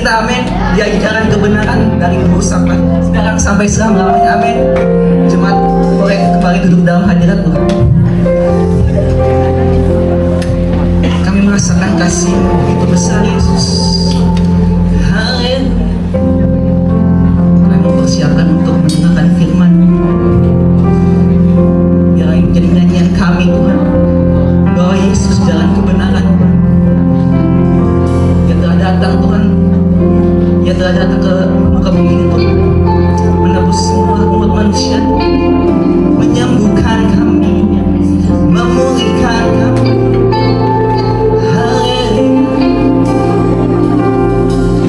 kita, amin. Diajarkan kebenaran dari dulu sampai sekarang sampai selama-lamanya, amin. Jemaat boleh kembali duduk dalam hadirat Tuhan. Kami merasakan kasih begitu besar Yesus. Haleluya. Kami mempersiapkan untuk mendengarkan firman. Biar ini menjadi nyanyian kami Tuhan, bahwa Yesus jalan kebenaran. Dia telah datang Tuhan, Dia telah datang ke muka bumi ini Tuhan, menebus semua umat manusia, menyembuhkan kami, memulihkan kami.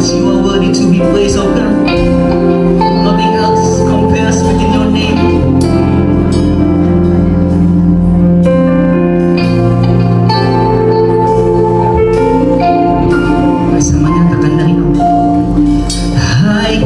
You are worthy to be praised, oh God. Nothing else compares within your name. Bersama nyatakan dari Hai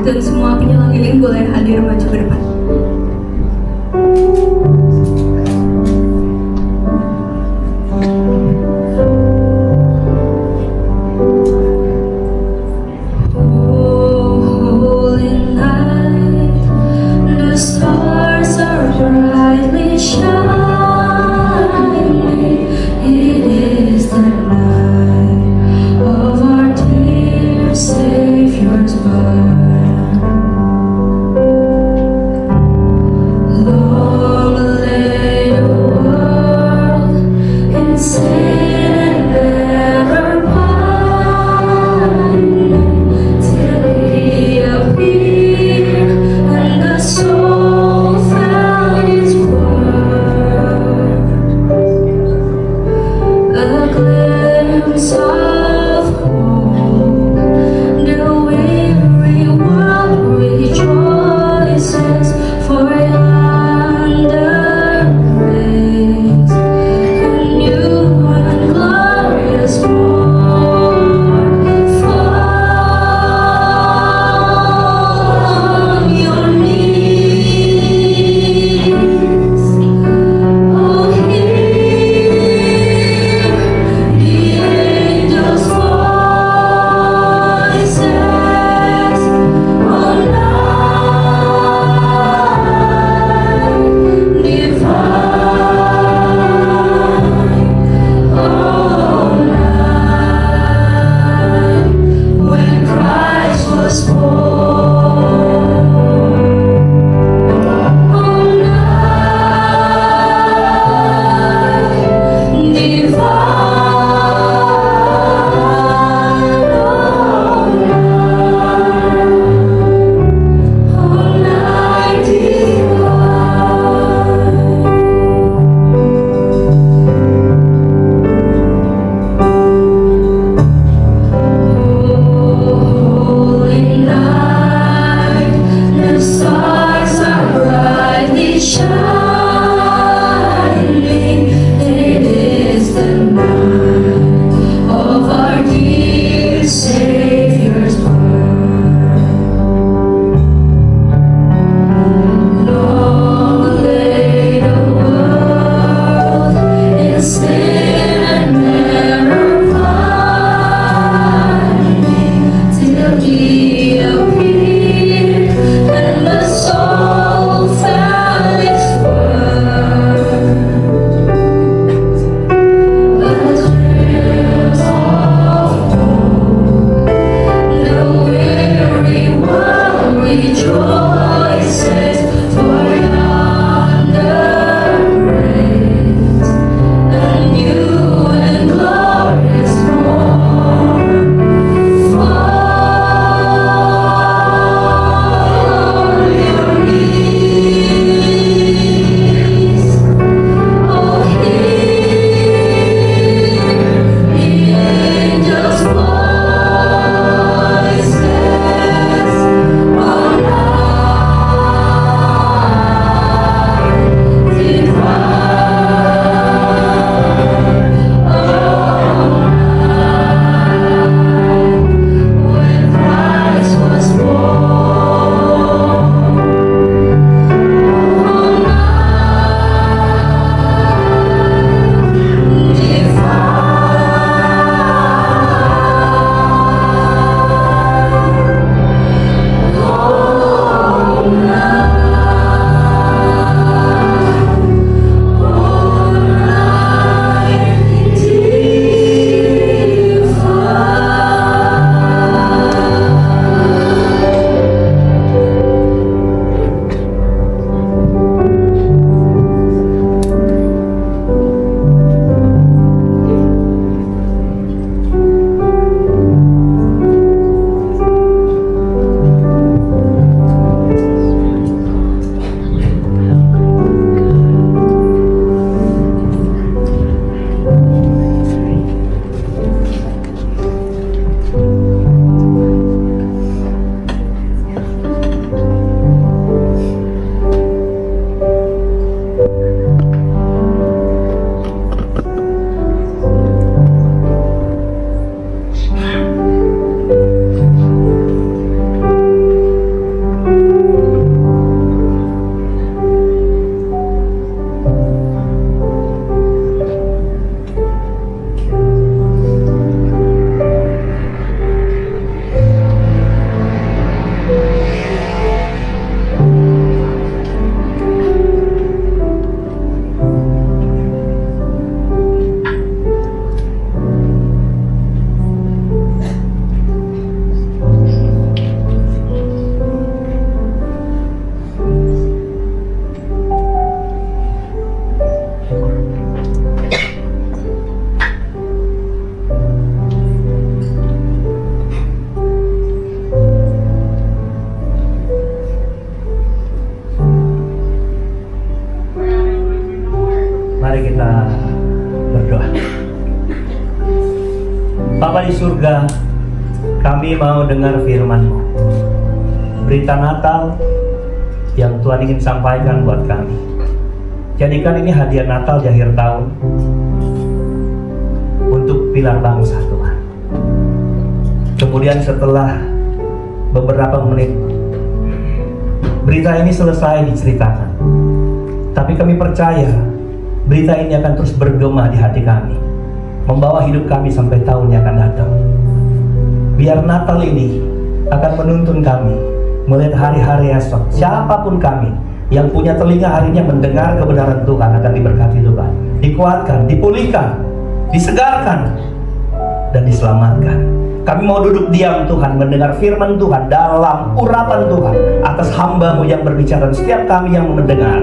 Dan semua penyelang healing boleh hadir maju ke depan. di surga, kami mau dengar firman-Mu. Berita Natal yang Tuhan ingin sampaikan buat kami. Jadikan ini hadiah Natal di akhir tahun untuk pilar bangsa Tuhan. Kemudian setelah beberapa menit berita ini selesai diceritakan, tapi kami percaya berita ini akan terus bergema di hati kami, membawa hidup kami sampai tahun yang akan datang. Biar Natal ini akan menuntun kami melihat hari-hari esok. Siapapun kami yang punya telinga hari ini mendengar kebenaran Tuhan akan diberkati Tuhan, dikuatkan, dipulihkan, disegarkan, dan diselamatkan. Kami mau duduk diam Tuhan, mendengar firman Tuhan dalam urapan Tuhan atas hamba-Mu yang berbicara, dan setiap kami yang mendengar.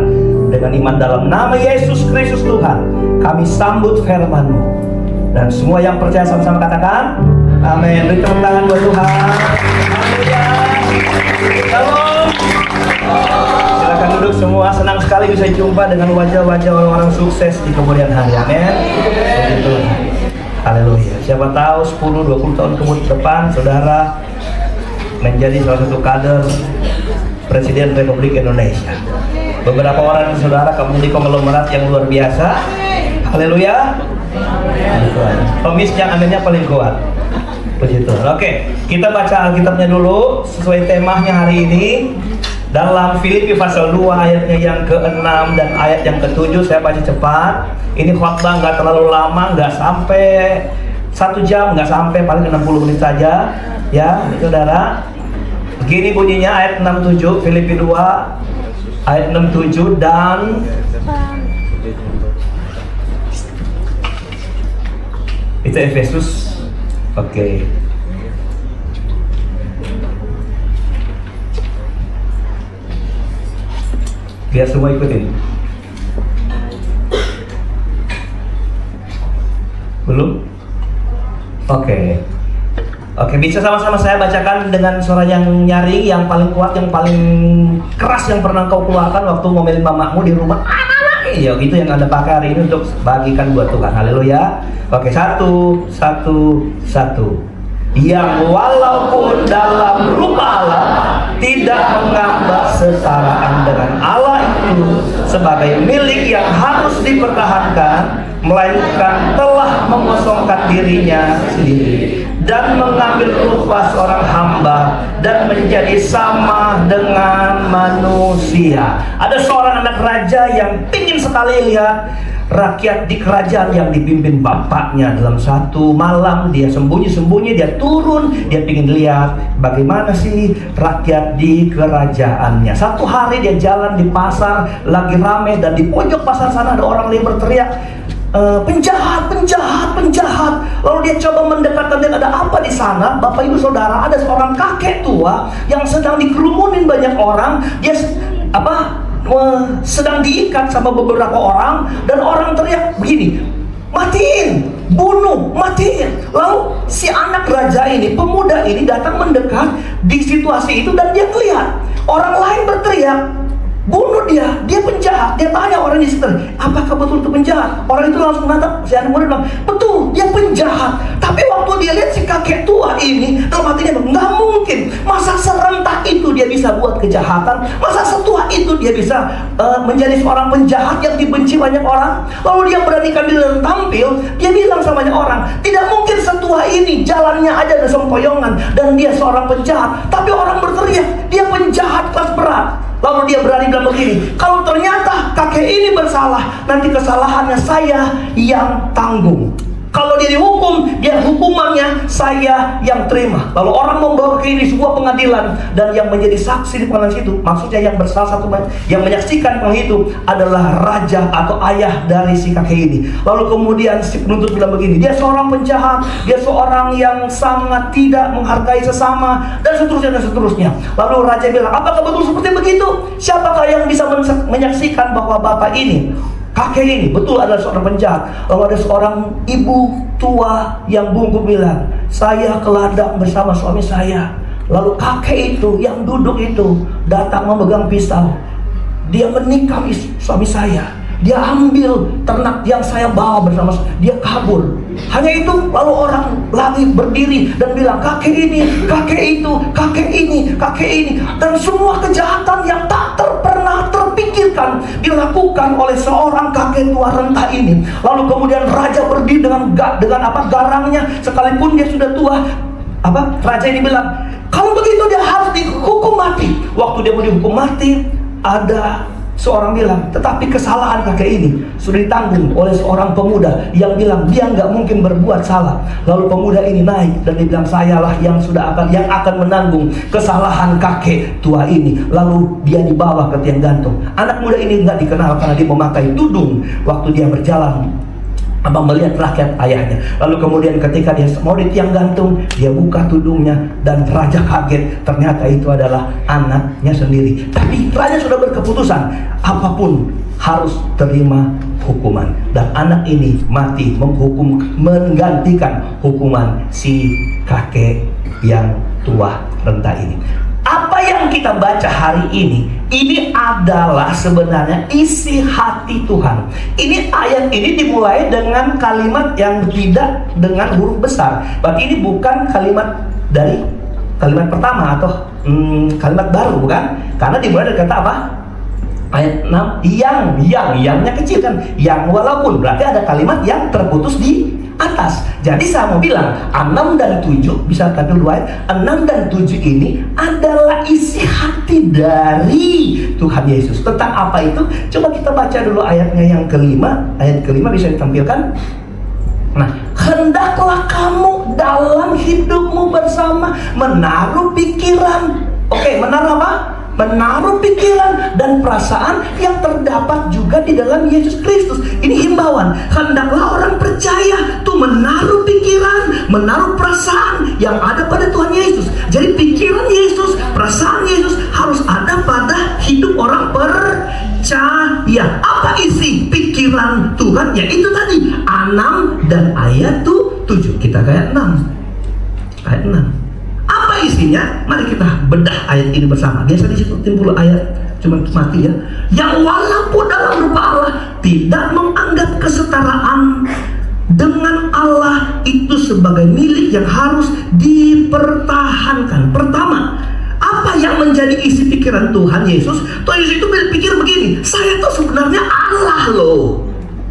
Dengan iman dalam nama Yesus Kristus Tuhan, kami sambut firman-Mu. Dan semua yang percaya sama-sama katakan amin. Beri tepuk tangan buat Tuhan. Haleluya. Shalom. Silakan duduk semua. Senang sekali bisa jumpa dengan wajah-wajah orang-orang sukses di kemudian hari. Amin. Begitu. Haleluya. Siapa tahu 10-20 tahun ke depan saudara menjadi salah satu kader Presiden Republik Indonesia. Beberapa orang saudara memiliki konglomerat yang luar biasa. Haleluya. Pemisnya aminnya paling kuat. Begitu. Oke, kita baca Alkitabnya dulu sesuai temanya hari ini. Dalam Filipi pasal 2 ayatnya yang ke-6 dan ayat yang ke-7. Saya baca cepat. Ini khotbah nggak terlalu lama, nggak sampai 1 jam, nggak sampai, paling 60 menit saja. Ya, saudara. Begini bunyinya ayat 67, Filipi 2 ayat 67 dan itu Efesus. Oke. Biar semua ikutin. Belum? Oke. Oke, bisa sama-sama saya bacakan dengan suara yang nyaring, yang paling kuat, yang paling keras yang pernah kau keluarkan waktu ngomelin mamamu di rumah. Ya, itu yang Anda pakai hari ini untuk bagikan buat Tuhan. Haleluya. Oke, satu. Yang walaupun dalam rupa Allah tidak menganggap setaraan dengan Allah itu sebagai milik yang harus dipertahankan, melainkan telah mengosongkan dirinya sendiri dan mengambil rupa seorang hamba dan menjadi sama dengan manusia. Ada seorang anak raja yang ingin sekali lihat rakyat di kerajaan yang dipimpin bapaknya. Dalam satu malam dia sembunyi-sembunyi, dia turun, dia ingin lihat bagaimana sih rakyat di kerajaannya. Satu hari dia jalan di pasar, lagi rame, dan di pojok pasar sana ada orang yang berteriak, penjahat. Lalu dia coba mendekatkan, dan ada apa di sana? Bapak ibu saudara, ada seorang kakek tua yang sedang dikerumunin banyak orang. Dia sedang diikat sama beberapa orang, dan orang teriak begini, matiin, bunuh, matiin. Lalu si anak raja ini, pemuda ini datang mendekat di situasi itu, dan dia melihat orang lain berteriak, bunuh dia penjahat. Dia tanya orang di sekitar, apakah betul itu penjahat? Orang itu langsung mengatakan, si anak muda bilang, betul, dia penjahat. Tapi waktu dia lihat si kakek tua ini, dalam hatinya, nggak mungkin, masa serentak itu dia bisa buat kejahatan, masa setua itu dia bisa menjadi seorang penjahat yang dibenci banyak orang. Lalu dia beranikan diri dan tampil. Dia bilang sama banyak orang, tidak mungkin setua ini jalannya aja ada sempoyongan dan dia seorang penjahat. Tapi orang berteriak, dia penjahat kelas berat. Lalu dia berani bilang begini, kalau ternyata kakek ini bersalah, nanti kesalahannya saya yang tanggung. Kalau dia dihukum, dia hukumannya saya yang terima. Lalu orang membawa ke ini sebuah pengadilan, dan yang menjadi saksi di pengadilan itu, maksudnya yang bersalah satu, yang menyaksikan pengadilan itu adalah raja atau ayah dari si kakek ini. Lalu kemudian si penuntut bilang begini, dia seorang penjahat, dia seorang yang sangat tidak menghargai sesama, dan seterusnya. Lalu raja bilang, apakah betul seperti begitu? Siapakah yang bisa menyaksikan bahwa bapak ini, kakek ini betul adalah seorang penjahat? Lalu ada seorang ibu tua yang bungkuk bilang, saya ke ladang bersama suami saya. Lalu kakek itu yang duduk itu datang memegang pisau. Dia menikam suami saya. Dia ambil ternak yang saya bawa bersama, dia kabur. Hanya itu, lalu orang lagi berdiri dan bilang, kakek ini, kakek itu, kakek ini, kakek ini. Dan semua kejahatan yang tak pernah terpikirkan dilakukan oleh seorang kakek tua renta ini. Lalu kemudian raja berdiri dengan garangnya, sekalipun dia sudah tua. Raja ini bilang, kalau begitu dia harus dihukum mati. Waktu dia mau dihukum mati, ada seorang bilang, tetapi kesalahan kakek ini sudah ditanggung oleh seorang pemuda yang bilang dia nggak mungkin berbuat salah. Lalu pemuda ini naik dan dia bilang, sayalah yang akan menanggung kesalahan kakek tua ini. Lalu dia dibawa ke tiang gantung. Anak muda ini nggak dikenal karena dia memakai tudung waktu dia berjalan melihat rakyat ayahnya. Lalu kemudian ketika dia mau di tiang gantung, dia buka tudungnya dan raja kaget, ternyata itu adalah anaknya sendiri. Tapi raja sudah berkeputusan, apapun harus terima hukuman. Dan anak ini mati menggantikan hukuman si kakek yang tua renta ini. Apa yang kita baca hari ini adalah sebenarnya isi hati Tuhan. Ini ayat ini dimulai dengan kalimat yang tidak dengan huruf besar. Berarti ini bukan kalimat dari kalimat pertama atau kalimat baru, bukan? Karena dimulai dari kata apa? Ayat 6, yangnya kecil kan? Yang walaupun, berarti ada kalimat yang terputus di atas. Jadi saya mau bilang 6 dan 7, bisa tampil dua ayat, 6 dan 7 ini adalah isi hati dari Tuhan Yesus. Tentang apa itu? Coba kita baca dulu ayatnya yang kelima. Ayat kelima bisa ditampilkan. Nah, hendaklah kamu dalam hidupmu bersama menaruh pikiran. Oke, menaruh apa? Menaruh pikiran dan perasaan yang terdapat juga di dalam Yesus Kristus. Ini himbauan. Hendaklah orang percaya tuh menaruh pikiran, menaruh perasaan yang ada pada Tuhan Yesus. Jadi pikiran Yesus, perasaan Yesus harus ada pada hidup orang percaya. Apa isi pikiran Tuhan? Ya itu tadi 6 dan ayat 7. Kita ke ayat 6. Ayat 6. Apa isinya? Mari kita bedah ayat ini bersama. Biasa di situ timbul ayat cuma mati ya. Yang walaupun dalam rupa Allah tidak menganggap kesetaraan dengan Allah itu sebagai milik yang harus dipertahankan. Pertama, apa yang menjadi isi pikiran Tuhan Yesus? Tuhan Yesus itu berpikir begini, saya tuh sebenarnya Allah loh.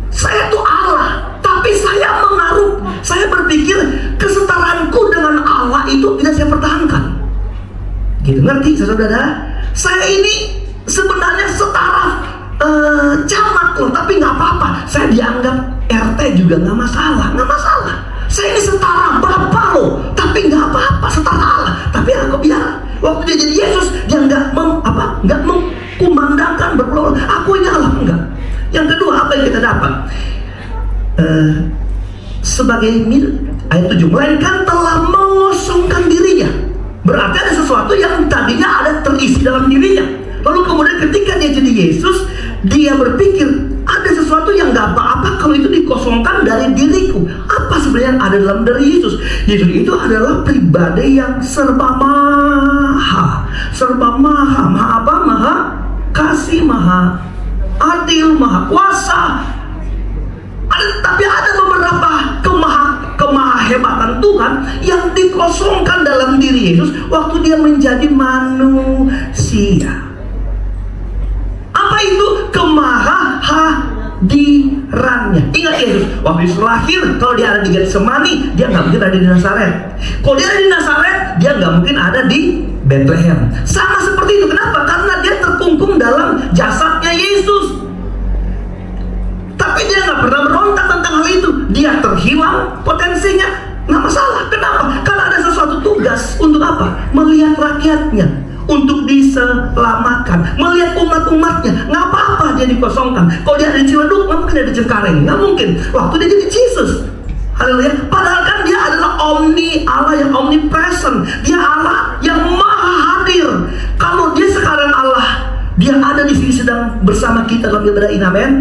Saya tuh Allah, tapi saya berpikir kesetaraanku dengan Allah itu tidak saya pertahankan. Gitu, ngerti saudara? Saya ini sebenarnya setara camat loh, tapi nggak apa-apa. Saya dianggap RT juga nggak masalah. Saya ini setara Bapak loh, tapi nggak apa-apa, setara Allah. Tapi aku biar waktu dia jadi Yesus, dia nggak mengkumandangkan berpulau aku ini Allah, enggak. Yang kedua, apa yang kita dapat? Sebagai ayat 7, melainkan telah mengosongkan dirinya. Berarti ada sesuatu yang tadinya ada terisi dalam dirinya. Lalu kemudian ketika dia jadi Yesus, dia berpikir ada sesuatu yang gak apa-apa kalau itu dikosongkan dari diriku. Apa sebenarnya yang ada dalam diri Yesus? Yesus itu adalah pribadi yang serba maha. Maha apa? Maha kasih, maha adil, maha kuasa. Tapi ada beberapa kemahehebatan Tuhan yang dikosongkan dalam diri Yesus waktu dia menjadi manusia. Apa itu? Kemahadirannya. Ingat Yesus, waktu Yesus lahir, kalau dia ada di Getsemani, dia nggak mungkin ada di Nazaret. Kalau dia ada di Nazaret, dia nggak mungkin ada di Bethlehem. Sama seperti itu. Kenapa? Karena dia terkungkung dalam jasadnya Yesus. Tapi dia nggak pernah berontak tentang hal itu. Dia terhilang potensinya, nggak masalah. Kenapa? Karena ada sesuatu tugas untuk apa? Melihat rakyatnya, untuk diselamatkan, melihat umat-umatnya. Nggak apa-apa dia dikosongkan. Kalau dia ada di Ciledug, nggak mungkin ada di Cengkareng, nggak mungkin. Waktu dia jadi Yesus, haleluya. Padahal kan dia adalah Allah yang omnipresent. Dia Allah yang maha hadir. Kalau dia sekarang Allah, dia ada di sini sedang bersama kita dalam ibadah ini, amin.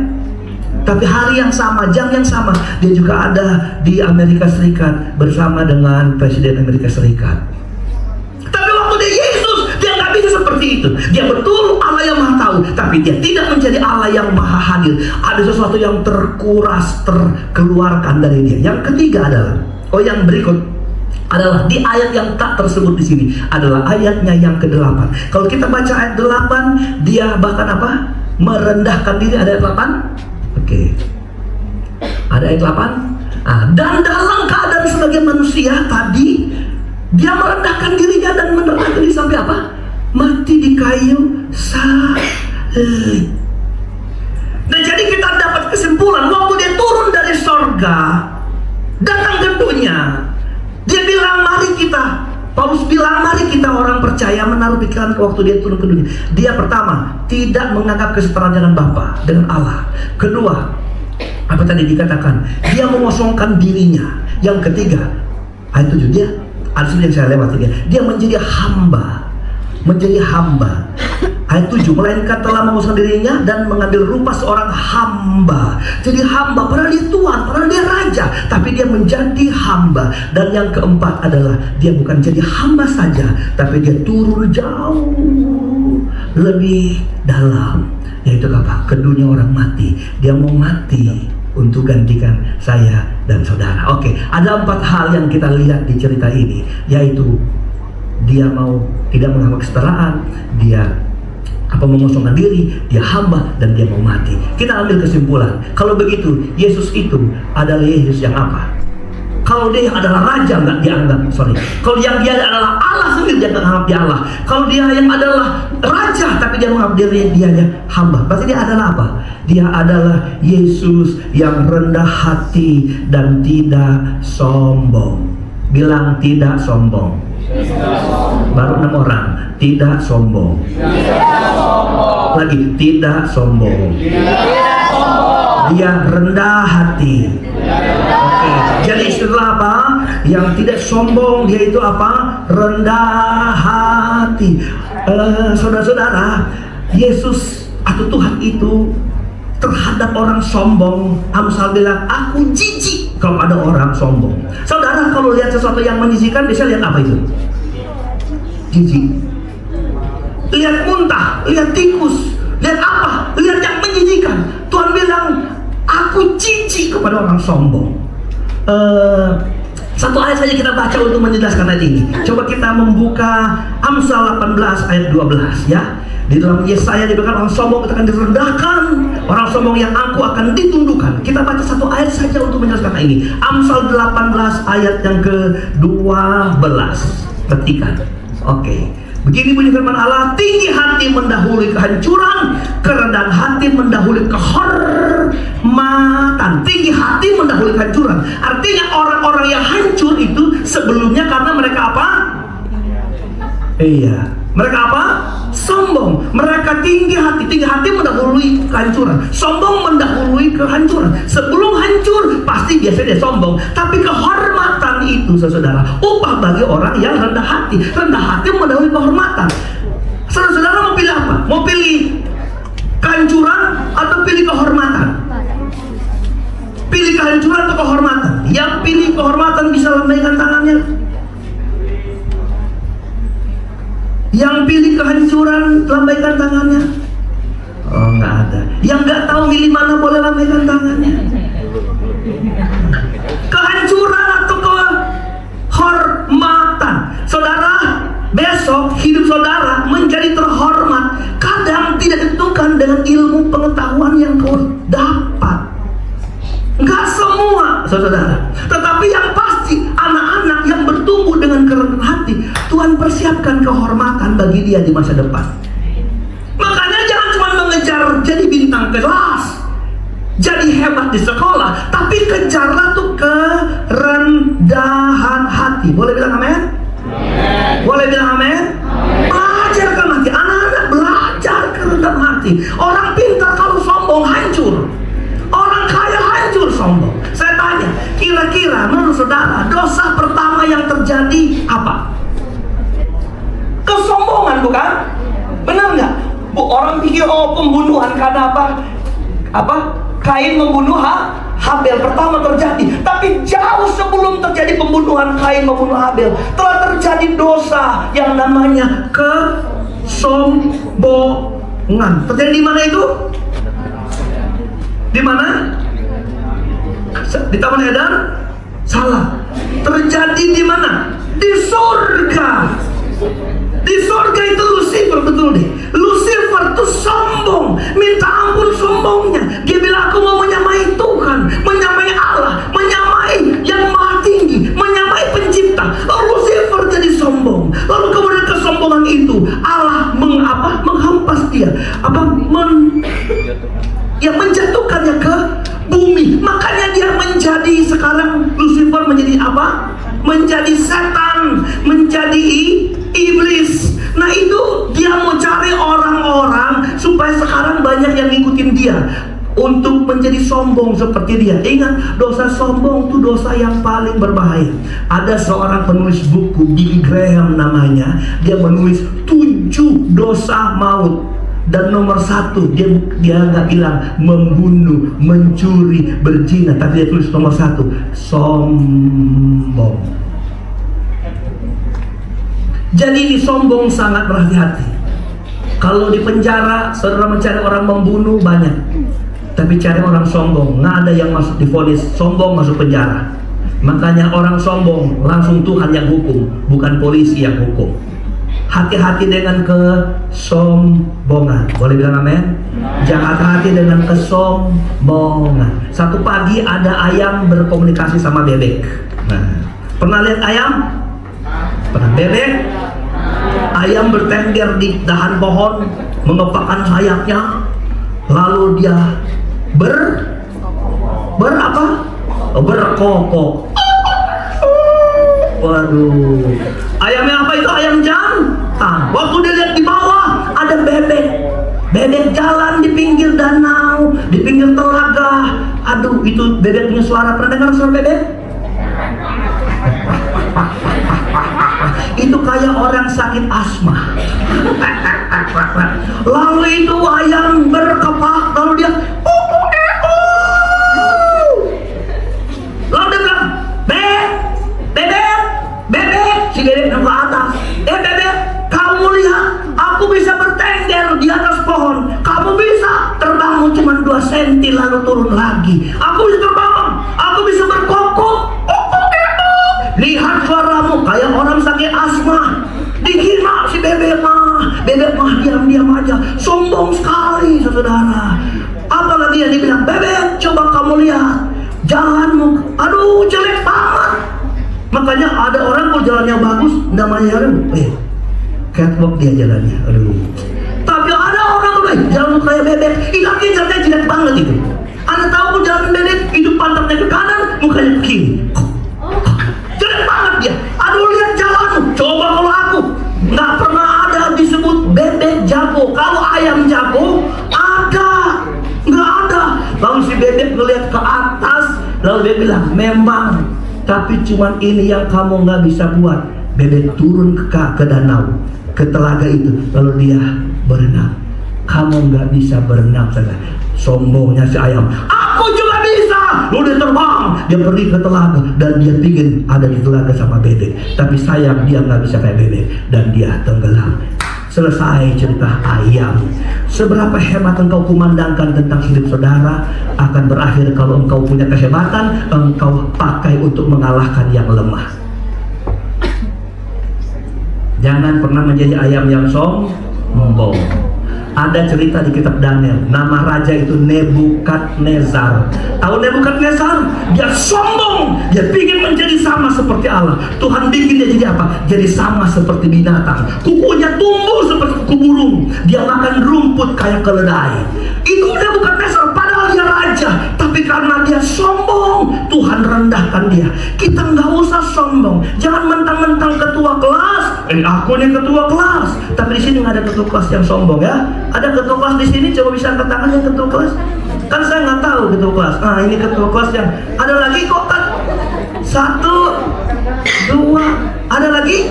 Tapi hari yang sama, jam yang sama, dia juga ada di Amerika Serikat bersama dengan Presiden Amerika Serikat. Tapi waktu dia Yesus, dia nggak bisa seperti itu. Dia betul Allah yang maha tahu. Tapi Tetapi dia tidak menjadi Allah yang maha hadir. Ada sesuatu yang terkuras, terkeluarkan dari dia. Yang ketiga adalah, yang berikut adalah di ayat yang tak tersebut di sini, adalah ayatnya yang ke-8. Kalau kita baca ayat 8, dia bahkan apa? Merendahkan diri. Ada ayat 8? Oke. Ada ayat 8? Dan dalam keadaan sebagai manusia tadi, dia merendahkan dirinya dan merendahkan diri sampai apa? Mati di kayu salib. Dan jadi kita dapat kesimpulan, waktu dia turun dari sorga, datang ke dunia, dia bilang, Paulus bilang, mari kita orang percaya menaruh pikiran waktu dia turun ke dunia. Dia pertama, tidak menganggap kesetaraan dengan Bapa, dengan Allah. Kedua, apa tadi dikatakan? Dia mengosongkan dirinya. Yang ketiga, ayat 7, dia, ada yang saya lewati, dia menjadi hamba. Ayat 7, melainkan telah mengosongkan dirinya dan mengambil rupa seorang hamba. Jadi hamba, padahal dia Tuhan, padahal dia Raja, tapi dia menjadi hamba. Dan yang keempat adalah, dia bukan jadi hamba saja, tapi dia turun jauh lebih dalam, yaitu apa? Ke dunia orang mati. Dia mau mati untuk gantikan saya dan saudara. Oke, ada 4 hal yang kita lihat di cerita ini, yaitu dia mau tidak menganggap kesetaraan, dia mengosongkan diri, dia hamba, dan dia mau mati. Kita ambil kesimpulan, kalau begitu Yesus itu adalah Yesus yang apa? Kalau dia adalah Raja, nggak dianggap, kalau yang dia adalah Allah sendiri, dia nggak anggap dia Allah. Kalau dia yang adalah Raja, tapi dia menganggap dia hamba, berarti dia adalah apa? Dia adalah Yesus yang rendah hati dan tidak sombong. Bilang tidak sombong. Baru 6 orang. Tidak sombong. Lagi, tidak sombong. Dia rendah hati. Oke. Jadi istilah apa? Yang tidak sombong, dia itu apa? Rendah hati. Saudara-saudara, Yesus atau Tuhan itu terhadap orang sombong, Amsal bilang, aku jijik kalau ada orang sombong. Saudara, kalau lihat sesuatu yang menjijikkan, bisa lihat apa itu? Jijik. Lihat muntah, lihat tikus, lihat apa? Lihat yang menjijikkan. Tuhan bilang, aku jijik kepada orang sombong. Satu ayat saja kita baca untuk menjelaskan ayat ini. Coba kita membuka Amsal 18 ayat 12 ya. Di dalam Yesaya dikatakan orang sombong akan direndahkan, orang sombong yang aku akan ditundukkan. Kita baca satu ayat saja untuk menjelaskan ini. Amsal 18 ayat yang ke-12. Petikan. Oke. Begini bunyi firman Allah, tinggi hati mendahului kehancuran, kerendahan hati mendahului kehormatan. Tinggi hati mendahului kehancuran. Artinya orang-orang yang hancur itu sebelumnya karena mereka apa? Iya. Mereka apa? Sombong. Mereka tinggi hati. Tinggi hati mendahului kehancuran. Sombong mendahului kehancuran. Sebelum hancur pasti biasanya dia sombong. Tapi kehormatan itu, saudara, upah bagi orang yang rendah hati. Rendah hati mendahului kehormatan. Saudara mau pilih apa? Mau pilih kehancuran atau pilih kehormatan? Pilih kehancuran atau kehormatan? Yang pilih kehormatan bisa lambaikan tangannya. Yang pilih kehancuran, lambaikan tangannya. Oh, nggak ada. Yang nggak tahu milih mana boleh lambaikan tangannya. Kehancuran atau kehormatan? Saudara, besok hidup saudara menjadi terhormat kadang tidak ditentukan dengan ilmu pengetahuan yang kau dapat. Nggak semua, saudara. Tetapi yang pasti, anak-anak yang bertumbuh dengan kerendahan hati, Tuhan persiapkan kehormatan bagi dia di masa depan. Makanya jangan cuma mengejar jadi bintang kelas, jadi hebat di sekolah, tapi kejarlah tuh kerendahan hati. Boleh bilang amin? Boleh bilang amin? Belajar kerendahan hati. Anak-anak belajar kerendahan hati. Orang pintar kalau sombong hancur. Orang kaya hancur sombong. Saya tanya, kira-kira menurut saudara dosa pertama yang terjadi apa? Kesombongan, bukan? Benar nggak? Orang pikir pembunuhan karena apa? Kain membunuh Habel pertama terjadi. Tapi jauh sebelum terjadi pembunuhan Kain membunuh Habel, telah terjadi dosa yang namanya kesombongan. Ngan. Terjadi di mana itu? Di mana? Di Taman Eden? Salah. Terjadi di mana? Di surga. Di surga itu Lucifer, betul deh. Lucifer tuh sombong, minta ampun sombongnya. Dia bilang aku mau menyamai Tuhan, menyamai Allah, menyamai yang maha tinggi, menyamai pencipta. Lalu Lucifer jadi sombong. Lalu kemudian kesombongan itu Allah menghampas dia, menjatuhkannya ke bumi. Makanya dia menjadi sekarang Lucifer menjadi apa? Menjadi setan, menjadi iblis. Nah itu dia mau cari orang-orang supaya sekarang banyak yang ngikutin dia untuk menjadi sombong seperti dia. Ingat, dosa sombong itu dosa yang paling berbahaya. Ada seorang penulis buku, Billy Graham namanya. Dia menulis 7 dosa maut. Dan nomor 1 dia nggak bilang membunuh, mencuri, berzina, tapi dia tulis nomor 1, sombong. Jadi ini sombong sangat berhati-hati. Kalau di penjara saudara mencari orang membunuh banyak, tapi cari orang sombong nggak ada yang masuk divonis sombong masuk penjara. Makanya orang sombong langsung Tuhan yang hukum, bukan polisi yang hukum. Hati-hati dengan kesombongan. Boleh bilang amin? Jangan hati-hati dengan kesombongan. Satu pagi ada ayam berkomunikasi sama bebek. Nah, pernah lihat ayam? Pernah. Bebek? Ayam bertengger di dahan pohon, mengepakkan sayapnya, lalu dia berkokok. Waduh, ayamnya apa itu? Ayam jantan. Waktu dia lihat di bawah ada bebek. Bebek jalan di pinggir danau, di pinggir telaga. Aduh, itu bebek punya suara. Pernah dengar suara bebek? Itu kayak orang sakit asma. Lalu itu ayam berkepak, lalu dia lalu dia bilang, bebek, si bebek ke atas. Bebek, kamu lihat, aku bisa bertengger di atas pohon. Kamu bisa terbang cuma 2 cm lalu turun lagi. Aku bisa terbang, aku bisa berkokok. Lihat suaramu kayak orang sakit asma. Dihina si bebek mah diam-diam aja. Sombong sekali saudara. Apalagi yang dibilang, bebek coba kamu lihat jalanmu, aduh jelek banget. Makanya ada orang kalau jalannya bagus namanya catwalk dia jalannya, aduh. Tapi ada orang jalan kayak bebek, itu jalannya jelek banget itu. Anda tahu kalau jalan bebek itu pantatnya ke kanan, mukanya ke kiri. Jelek banget dia. Aduh lihat jalanmu. Coba kalau aku nggak pernah ada disebut bebek jago. Kalau ayam jago ada, nggak ada. Lalu si bebek ngelihat ke atas, lalu dia bilang, memang, tapi cuman ini yang kamu nggak bisa buat. Bebek turun ke danau, ke telaga itu, lalu dia berenang. Kamu nggak bisa berenang saja. Sombongnya si ayam. Aku juga bisa. Lalu dia terbang, dia pergi ke telaga dan dia pingin ada di telaga sama bebek. Tapi sayang dia nggak bisa kayak bebek dan dia tenggelam. Selesai cerita ayam. Seberapa hebat engkau kumandangkan tentang hidup saudara akan berakhir kalau engkau punya kehebatan engkau pakai untuk mengalahkan yang lemah. Jangan pernah menjadi ayam yang sombong. Ada cerita di kitab Daniel, nama raja itu Nebukadnezar. Tahu Nebukadnezar? Dia sombong, dia ingin menjadi sama seperti Allah. Tuhan bikin dia jadi apa? Jadi sama seperti binatang. Kukunya tumbuh seperti kuku burung. Dia makan rumput kayak keledai. Itu Nebukadnezar, padahal dia raja. Tapi karena dia sombong, Tuhan rendahkan dia. Kita nggak usah sombong. Jangan mentang-mentang ketua kelas. Aku nih ketua kelas. Tapi di sini nggak ada ketua kelas yang sombong ya. Ada ketua kelas di sini, coba bisa angkat tangan yang ketua kelas. Kan saya nggak tahu ketua kelas. Nah ini ketua kelas yang ada lagi kok kan. 1, 2, ada lagi?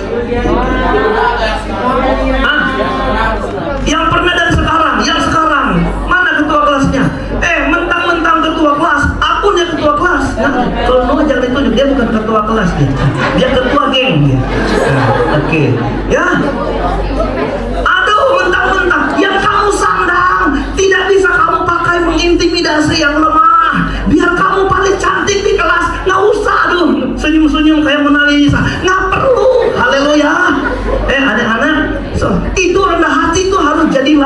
Yang pernah dan sekarang, yang sekarang mana ketua kelasnya? Mentang-mentang ketua kelas, aku nih ketua kelas. Nah, kalau mau jangan ditunjuk, dia bukan ketua kelas dia ketua geng dia. Oke. Ya. Aduh, mentang-mentang yang kamu sandang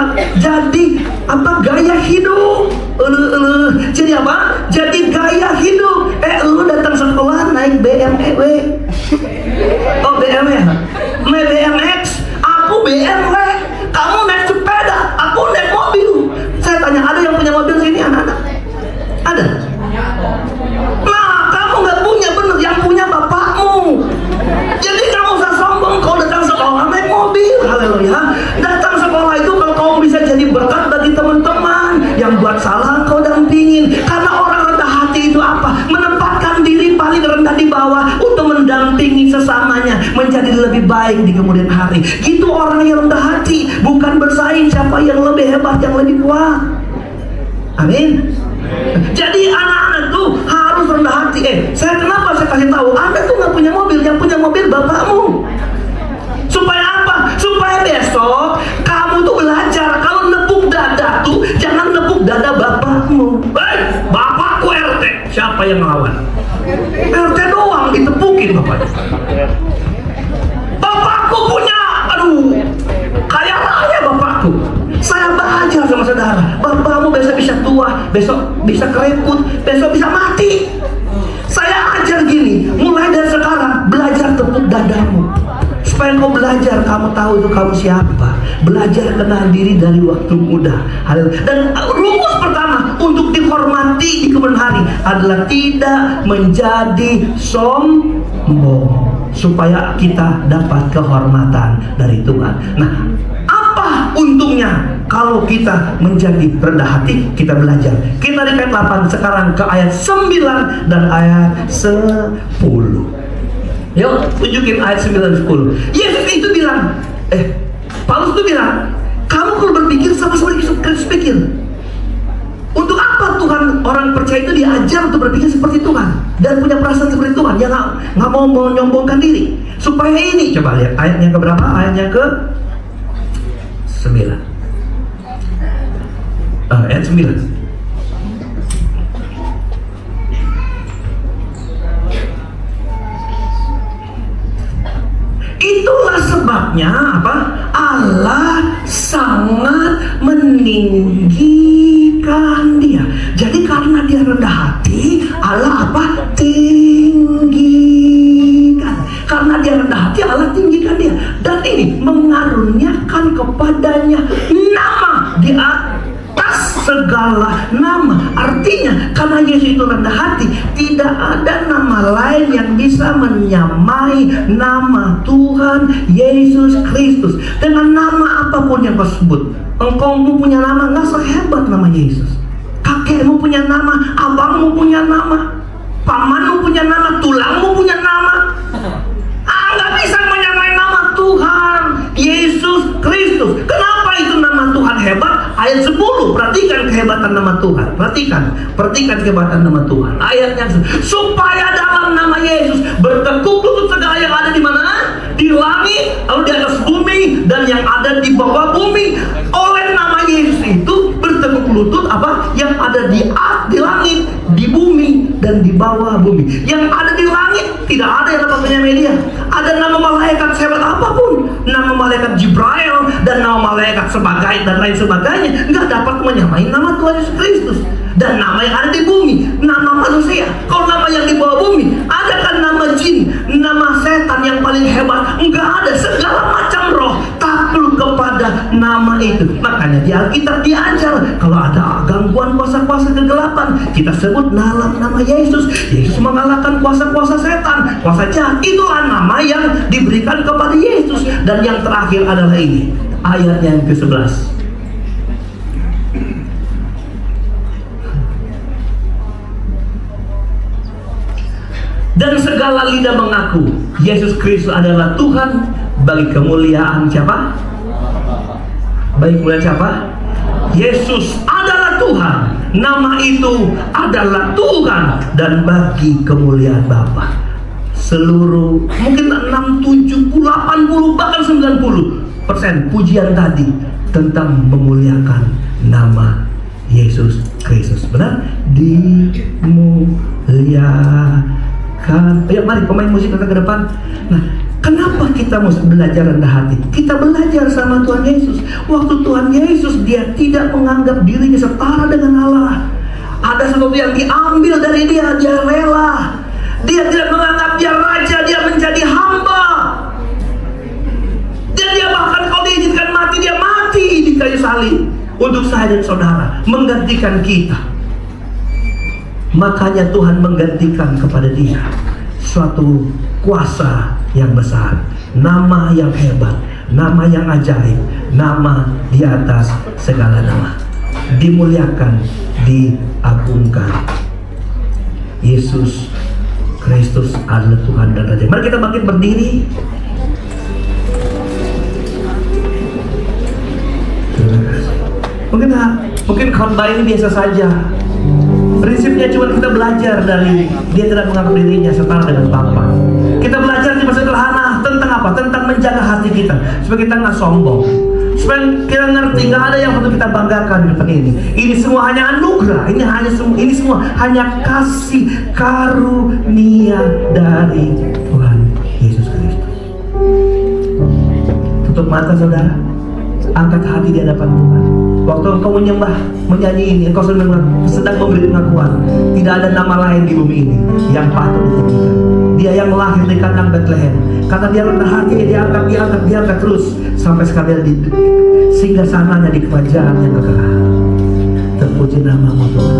adalah jadi apa? Gaya hidup. Jadi apa? Jadi gaya hidup. Lu datang sekolah naik BMW. Oh, BMW. Naik BMX. Aku BMW. Kamu naik sepeda. Aku naik mobil. Saya tanya, ada yang punya mobil sini anak-anak? Ada? Nah, kamu nggak punya, bener. Yang punya bapakmu. Jadi kamu usah sombong kau datang sekolah naik mobil. Haleluya. Datang sekolah itu kalau kamu bisa jadi berkat bagi teman-teman yang buat salah kau dampingin. Karena orang rendah hati itu apa? Menempatkan diri paling rendah di bawah untuk mendampingi sesamanya menjadi lebih baik di kemudian hari. Gitu orang yang rendah hati, bukan bersaing siapa yang lebih hebat, yang lebih kuat. Amin. Jadi anak-anak tuh harus rendah hati. Kenapa saya kasih tahu? Anda tuh nggak punya mobil, yang punya mobil bapakmu. Supaya apa? Supaya besok kamu tuh belajar kalau nepuk dada tuh jangan nepuk dada bapakmu. Bapakku RT, siapa yang ngelawan? RT doang ditepukin bapaknya. Bapakku punya, kaya raya bapakku. Saya belajar sama saudara, bapakmu besok bisa tua, besok bisa kereput, besok bisa mati. Saya ajar gini, mulai dari sekarang belajar tepuk dadamu. Supaya kau belajar, kamu tahu itu kamu siapa. Belajar kenal diri dari waktu muda. Dan rumus pertama untuk dihormati di kemudian hari adalah tidak menjadi sombong. Supaya kita dapat kehormatan dari Tuhan. Nah, apa untungnya kalau kita menjadi rendah hati? Kita belajar. Kita di ayat 8 sekarang ke ayat 9 dan ayat 10. Yuk, tunjukin ayat 9 10. Yesus itu bilang, Paulus itu bilang, kamu kalau berpikir sama seperti Kristus pikir. Untuk apa Tuhan orang percaya itu diajar untuk berpikir seperti Tuhan dan punya perasaan seperti Tuhan? Yang nggak mau menyombongkan diri. Supaya ini, coba lihat ayatnya ke berapa? Ayatnya ke 9. Ayat 9. Itulah sebabnya apa? Allah sangat meninggikan dia. Jadi karena dia rendah hati, Allah apa? Tinggikan. Karena dia rendah hati, Allah tinggikan dia. Dan ini mengaruniakan kepadanya nama di atas segala nama. Artinya karena Yesus itu rendah hati, tidak ada nama lain yang bisa menyamai nama Tuhan Yesus Kristus. Dengan nama apapun yang kau sebut, engkau punya nama nggak sehebat nama Yesus. Kakekmu punya nama, abangmu punya nama, pamanmu punya nama, tulangmu punya nama. Nggak bisa menyamai nama Tuhan Yesus Kristus. Kenapa itu nama Tuhan hebat? Ayat 10, perhatikan kehebatan nama Tuhan. Perhatikan kehebatan nama Tuhan. Ayatnya, supaya dalam nama Yesus bertekuk lutut segala yang ada di mana? Di langit, lalu di atas bumi, dan yang ada di bawah bumi. Oleh nama Yesus itu bertekuk lutut apa? Yang ada di langit, di bumi, dan di bawah bumi. Yang ada di langit tidak ada yang dapat menyamai dia. Ada nama malaikat sehebat apapun, nama malaikat Jibril dan nama malaikat sebagai dan lain sebagainya, nggak dapat menyamai nama Tuhan Yesus Kristus. Dan nama yang ada di bumi, nama manusia. Kalau nama yang di bawah bumi, ada kan nama jin, nama setan yang paling hebat? Nggak ada. Segala macam roh takluk kepada nama itu. Makanya di Alkitab diajar kalau ada gangguan kuasa-kuasa kegelapan, kita sebut dalam nama Yesus. Yesus mengalahkan kuasa-kuasa setan, kuasa jahat. Itulah nama yang diberikan kepada Yesus. Dan yang terakhir adalah ini, ayat yang ke-11. Dan segala lidah mengaku Yesus Kristus adalah Tuhan bagi kemuliaan siapa? Bagi kemuliaan siapa? Yesus adalah Tuhan. Nama itu adalah Tuhan dan bagi kemuliaan Bapa. Seluruh mungkin 6, 70, 80 bahkan 90% pujian tadi tentang memuliakan nama Yesus Kristus. Benar? Dimuliakan. Ayo mari pemain musik datang ke depan. Nah, Kenapa kita mesti belajar rendah hati? Kita belajar sama Tuhan Yesus. Waktu Tuhan Yesus, dia tidak menganggap dirinya setara dengan Allah. Ada sesuatu yang diambil dari dia, dia rela. Dia tidak menganggap dia raja, dia menjadi hamba. Dan dia bahkan kalau diizinkan mati, dia mati di kayu salib untuk saya dan saudara, menggantikan kita. Makanya Tuhan menggantikan kepada dia suatu kuasa yang besar, nama yang hebat, nama yang ajaib, nama di atas segala nama. Dimuliakan, diagungkan. Yesus Kristus adalah Tuhan dan Raja. Mari kita bangkit berdiri. Terima kasih. Mungkin khotbah ini biasa saja. Prinsipnya cuma kita belajar dari dia tidak menganggap dirinya setara dengan Bapa. Kita belajar cuma sederhana tentang apa? Tentang menjaga hati kita supaya kita nggak sombong, supaya kita ngerti nggak ada yang perlu kita banggakan di depan ini. Ini semua hanya anugerah. Ini semua hanya kasih karunia dari Tuhan Yesus Kristus. Tutup mata saudara, angkat hati di hadapan Tuhan. Waktu engkau menyembah, menyanyi ini, engkau sedang memberi pengakuan. Tidak ada nama lain di bumi ini yang patut ditinggikan. Dia yang lahir di kandang Bethlehem. Karena dia rendah hati, dia diangkat terus sampai sekali di singgah sananya di kerajaan yang kekal. Terpuji namamu Tuhan.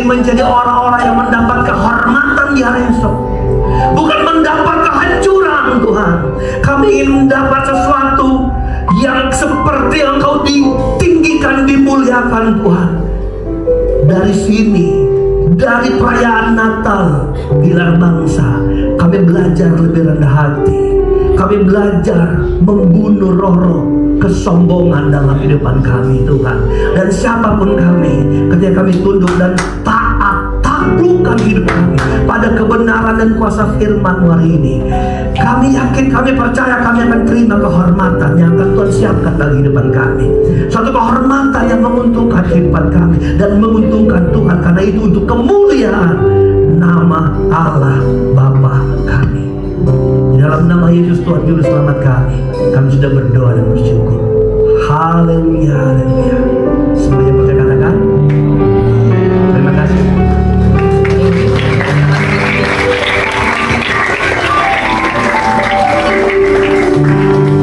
menjadi orang-orang yang mendapat kehormatan di hari esok, bukan mendapat kehancuran Tuhan. Kami ingin mendapat sesuatu yang seperti Engkau ditinggikan, dimuliakan Tuhan. Dari sini dari perayaan Natal Pilar Bangsa, kami belajar lebih rendah hati. Kami belajar membunuh roh-roh kesombongan dalam kehidupan kami, Tuhan. Dan siapapun kami, ketika kami tunduk dan taat, taklukkan hidup kami pada kebenaran dan kuasa firman hari ini, kami yakin, kami percaya kami akan terima kehormatan yang akan Tuhan siapkan dalam kehidupan kami. Satu kehormatan yang menguntungkan kehidupan kami dan menguntungkan Tuhan, karena itu untuk kemuliaan nama Allah Bapa kami. Di dalam nama Yesus Tuhan Juru Selamat kami sudah berdoa dan bersyukur. Haleluya, haleluya. Semuanya boleh katakan terima kasih.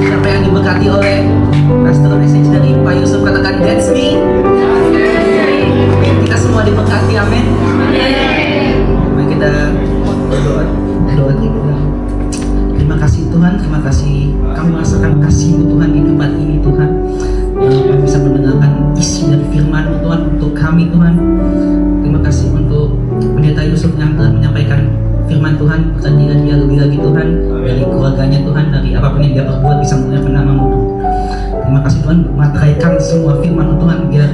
Siapa yang diberkati oleh pastoral message dari Pak Yusuf, katakan that's me. Kita semua diberkati, amin. Mari kita berdoa kita. Terima kasih Tuhan, terima kasih kami merasakan kasih-Mu Tuhan di tempat ini Tuhan. Kami bisa mendengarkan isi dari firman Tuhan untuk kami Tuhan. Terima kasih untuk Pendeta Yusuf yang telah menyampaikan firman Tuhan, pertandingan dia lebih lagi Tuhan, dari keluarganya Tuhan, dari apapun yang dia perbuat bisa memuliakan nama-Mu Tuhan. Terima kasih Tuhan, materaikan semua firman Tuhan biar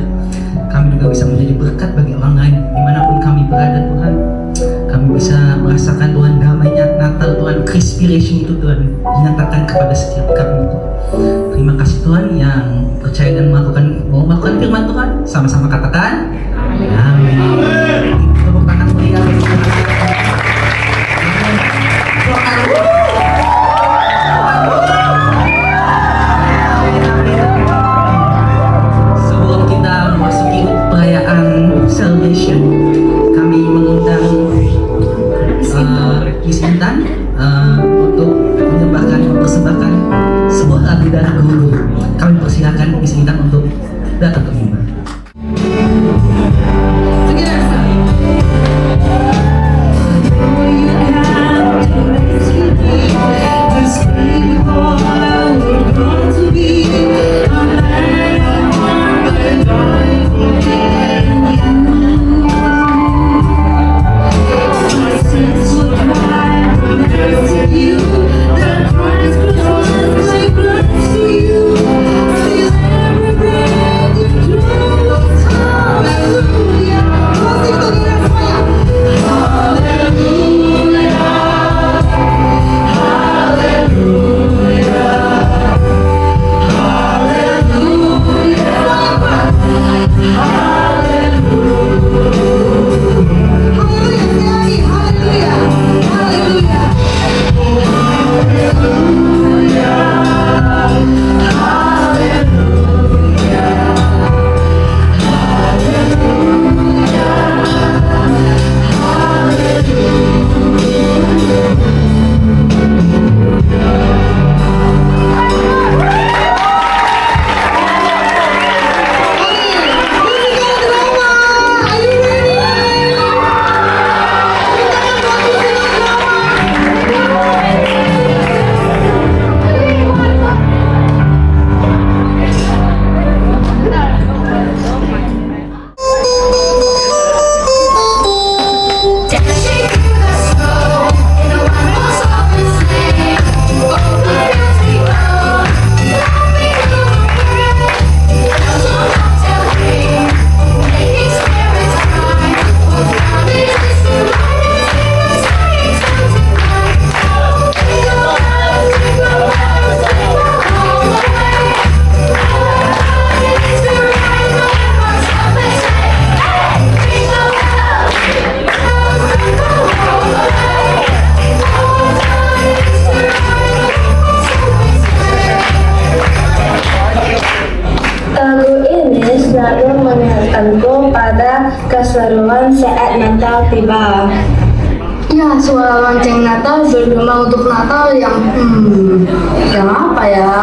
kami juga bisa menjadi berkat bagi orang lain dimanapun kami berada Tuhan. Kami bisa merasakan Tuhan damainya Natal Tuhan, Crispiration itu Tuhan dinyatakan kepada setiap kami Tuhan. Terima kasih Tuhan yang percaya dan mau melakukan firman Tuhan, sama-sama katakan amin. Tepuk tangan mulia. Sebelum kita memasuki perayaan celebration, kami mengundang Miss Intan untuk mempersembahkan sebuah lagu dari guru. Kami persilakan Miss Intan untuk datang ke mimbar. keseruan saat Natal tiba. Ya, suara lonceng Natal bergema untuk Natal yang apa ya?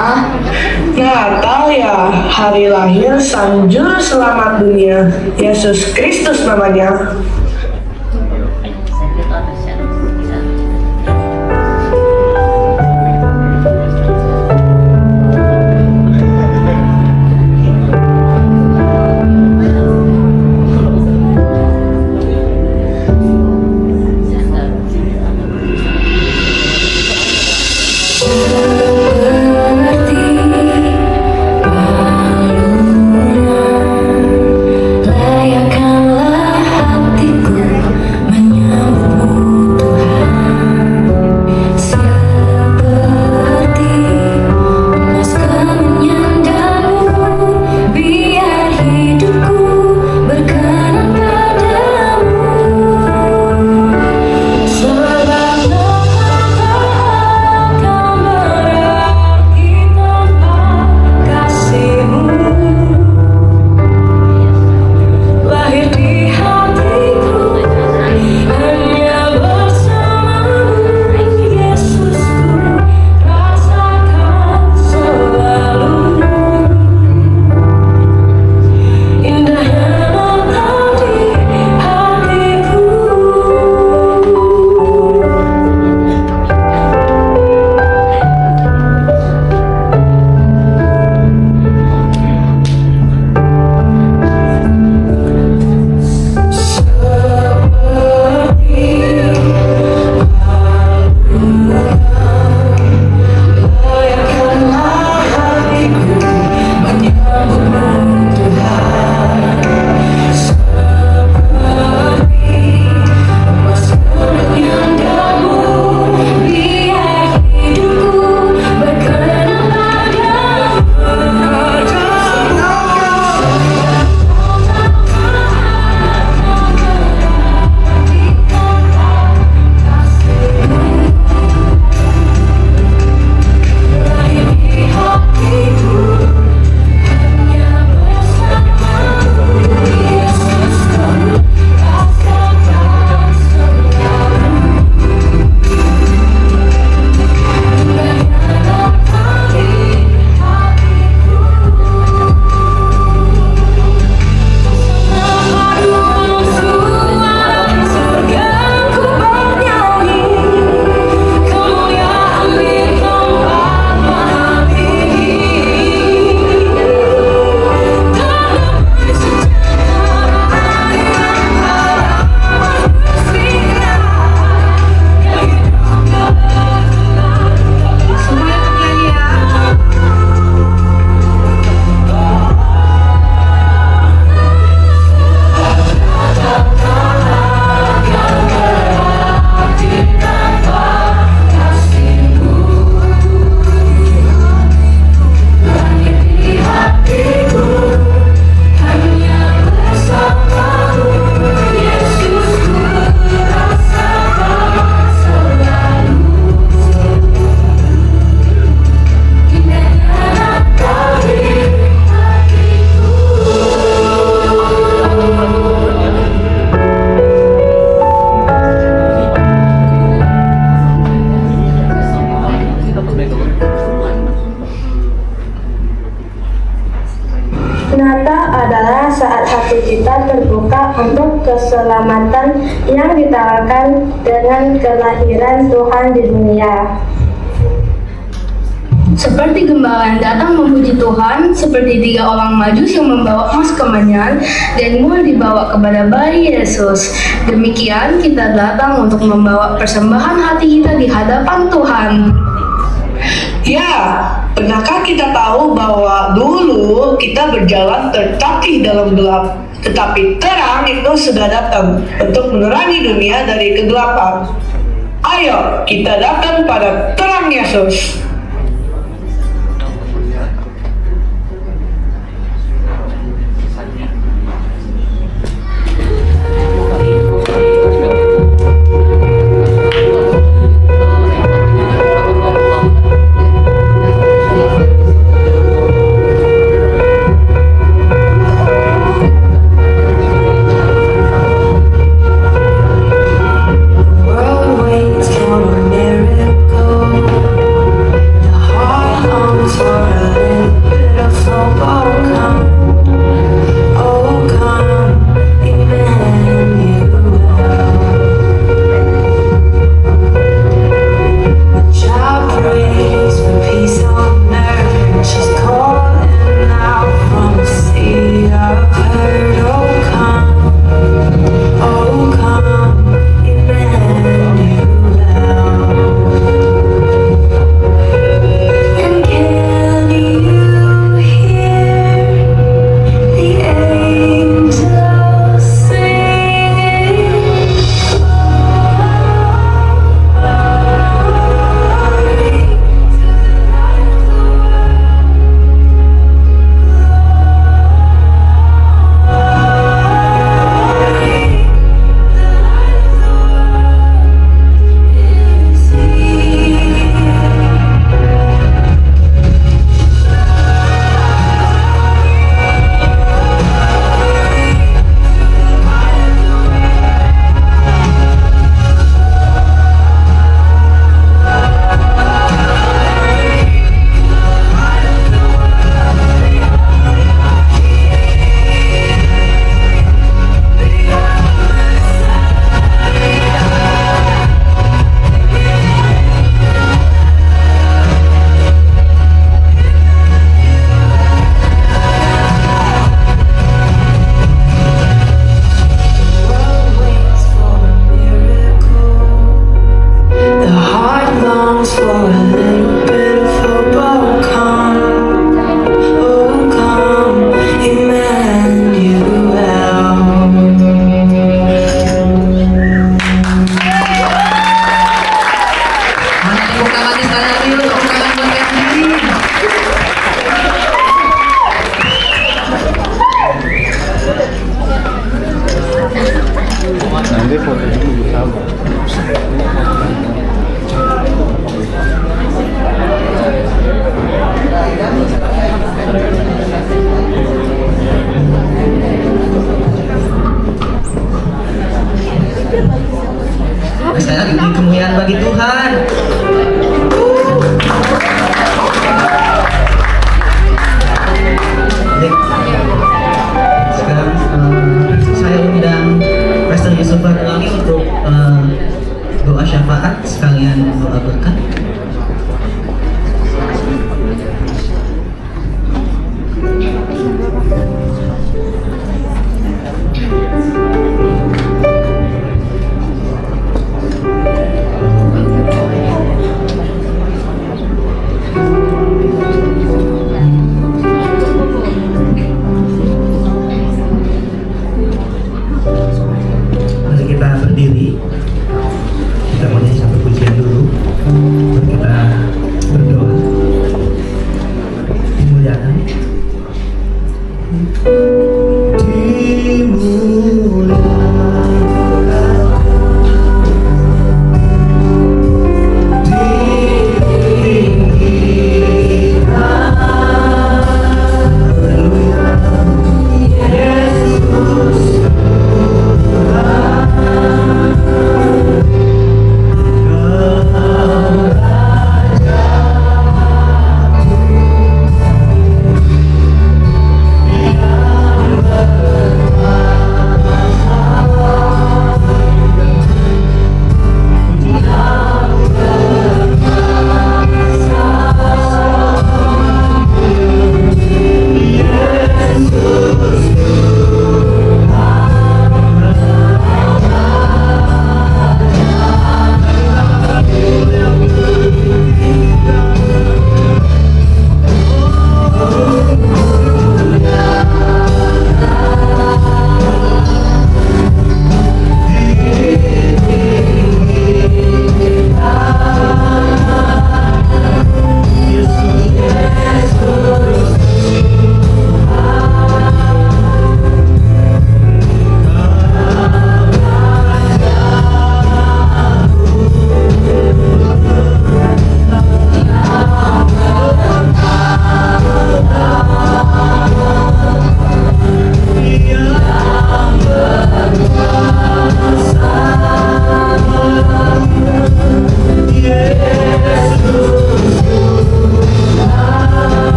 Natal ya, hari lahir Sang Juru Selamat dunia, Yesus Kristus namanya. kita terbuka untuk keselamatan yang ditawarkan dengan kelahiran Tuhan di dunia. Seperti gembala yang datang memuji Tuhan, seperti 3 orang majus yang membawa emas kemenyan dan mul dibawa kepada bayi Yesus. Demikian kita datang untuk membawa persembahan hati kita di hadapan Tuhan. Ya, pernahkah kita tahu bahwa dulu kita berjalan tertatih dalam gelap, tetapi terang itu sudah datang untuk menerangi dunia dari kegelapan. Ayo, kita datang pada terang Yesus. World waits for a miracle.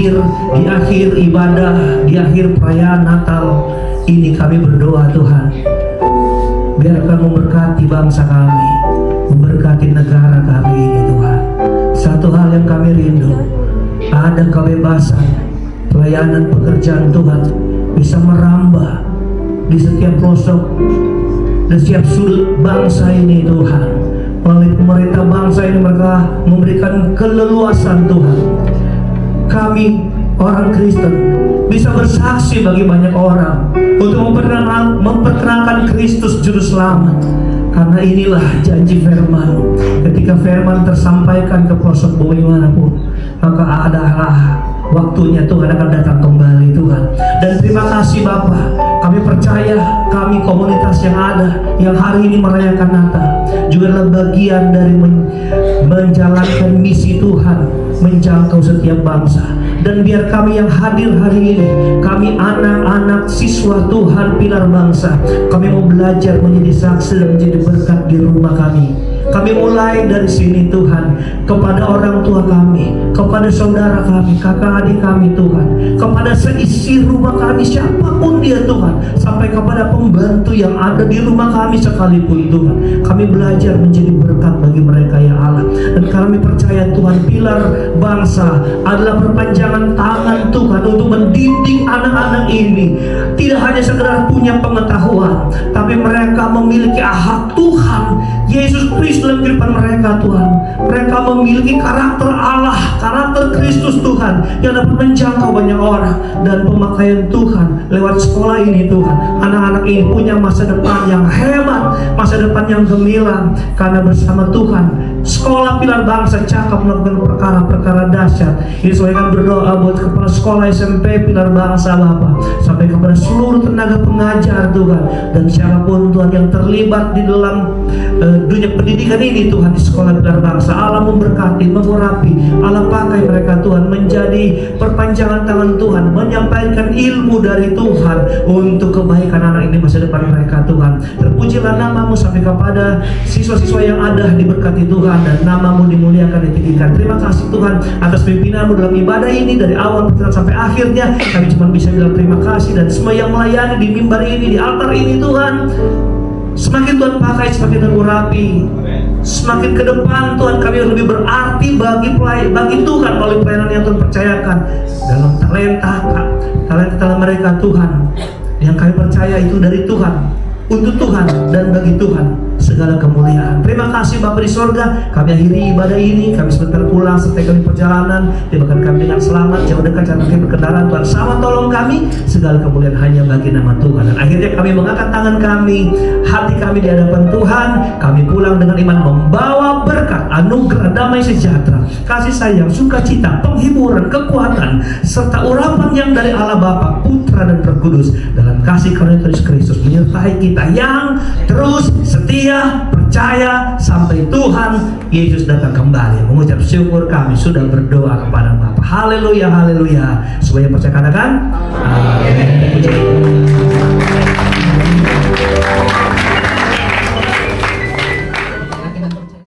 akhir ibadah, di akhir perayaan Natal ini kami berdoa Tuhan, biarkan memberkati bangsa kami, memberkati negara kami ini Tuhan. Satu hal yang kami rindu, ada kebebasan, pelayanan pekerjaan Tuhan bisa merambah di setiap pelosok dan setiap sudut bangsa ini Tuhan. Melalui pemerintah bangsa ini mereka memberikan keleluasan Tuhan. Kami orang Kristen bisa bersaksi bagi banyak orang untuk memperkenalkan Kristus Juru Selamat. Karena inilah janji firman. Ketika firman tersampaikan ke pelosok bumi manapun, maka adalah waktunya Tuhan akan datang kembali Tuhan. Dan terima kasih Bapa, kami percaya kami komunitas yang ada yang hari ini merayakan Natal juga adalah bagian dari menjalankan misi Tuhan, menjangkau setiap bangsa. Dan biar kami yang hadir hari ini, kami anak-anak siswa Tuhan Pilar Bangsa, kami mau belajar menjadi saksi dan menjadi berkat di rumah kami. Kami mulai dari sini Tuhan, kepada orang tua kami, kepada saudara kami, kakak adik kami Tuhan, kepada seisi rumah kami siapapun dia Tuhan, sampai kepada pembantu yang ada di rumah kami sekalipun Tuhan. Kami belajar menjadi berkat bagi mereka ya Allah. Dan kami percaya Tuhan, Pilar Bangsa adalah perpanjangan tangan Tuhan untuk mendidik anak-anak ini. Tidak hanya sekedar punya pengetahuan, tapi mereka memiliki hak Tuhan Yesus Kristus dalam kehidupan mereka Tuhan. Mereka memiliki karakter Allah, karakter Kristus Tuhan, yang dapat menjangkau banyak orang. Dan pemakaian Tuhan lewat sekolah ini Tuhan, anak-anak ini punya masa depan yang hebat, masa depan yang gemilang. Karena bersama Tuhan, sekolah Pilar Bangsa cakap melakukan perkara-perkara dahsyat. Ini saya akan berdoa buat kepala sekolah SMP Pilar Bangsa Bapak, sampai kepada seluruh tenaga pengajar Tuhan, dan siapapun Tuhan yang terlibat di dalam dunia pendidikan ini Tuhan, di sekolah Pilar Bangsa. Allah memberkati, mengurapi, Allah pakai mereka Tuhan menjadi perpanjangan tangan Tuhan, menyampaikan ilmu dari Tuhan untuk kebaikan anak ini, masa depan mereka Tuhan. Terpujilah namamu sampai kepada siswa-siswa yang ada, diberkati Tuhan, dan namamu dimuliakan, ditinggikan. Terima kasih Tuhan atas pimpinanmu dalam ibadah ini dari awal sampai akhirnya. Kami cuma bisa bilang terima kasih, dan semua yang melayani di mimbar ini, di altar ini Tuhan, semakin Tuhan pakai, semakin Tuhan urapi, semakin ke depan Tuhan kami lebih berarti bagi Tuhan melalui pelayanan yang Tuhan percayakan dalam talenta mereka Tuhan, yang kami percaya itu dari Tuhan, untuk Tuhan, dan bagi Tuhan segala kemuliaan. Terima kasih Bapa di sorga. Kami akhiri ibadah ini, kami sebentar pulang serta kami perjalanan, tibakan kami dengan selamat, jauh dekat jangan kami berkendaraan. Tuhan sama tolong kami, segala kemuliaan hanya bagi nama Tuhan. Dan akhirnya kami mengangkat tangan kami, hati kami di hadapan Tuhan. Kami pulang dengan iman, membawa berkat, anugerah, damai sejahtera, kasih sayang, sukacita, penghiburan, kekuatan, serta urapan yang dari Allah Bapa, Putra, dan Roh Kudus, dalam kasih karunia Yesus Kristus menyertai kita yang terus setia, percaya sampai Tuhan Yesus datang kembali. Mengucap syukur kami sudah berdoa kepada Bapa. Haleluya, haleluya. Semuanya percaya katakan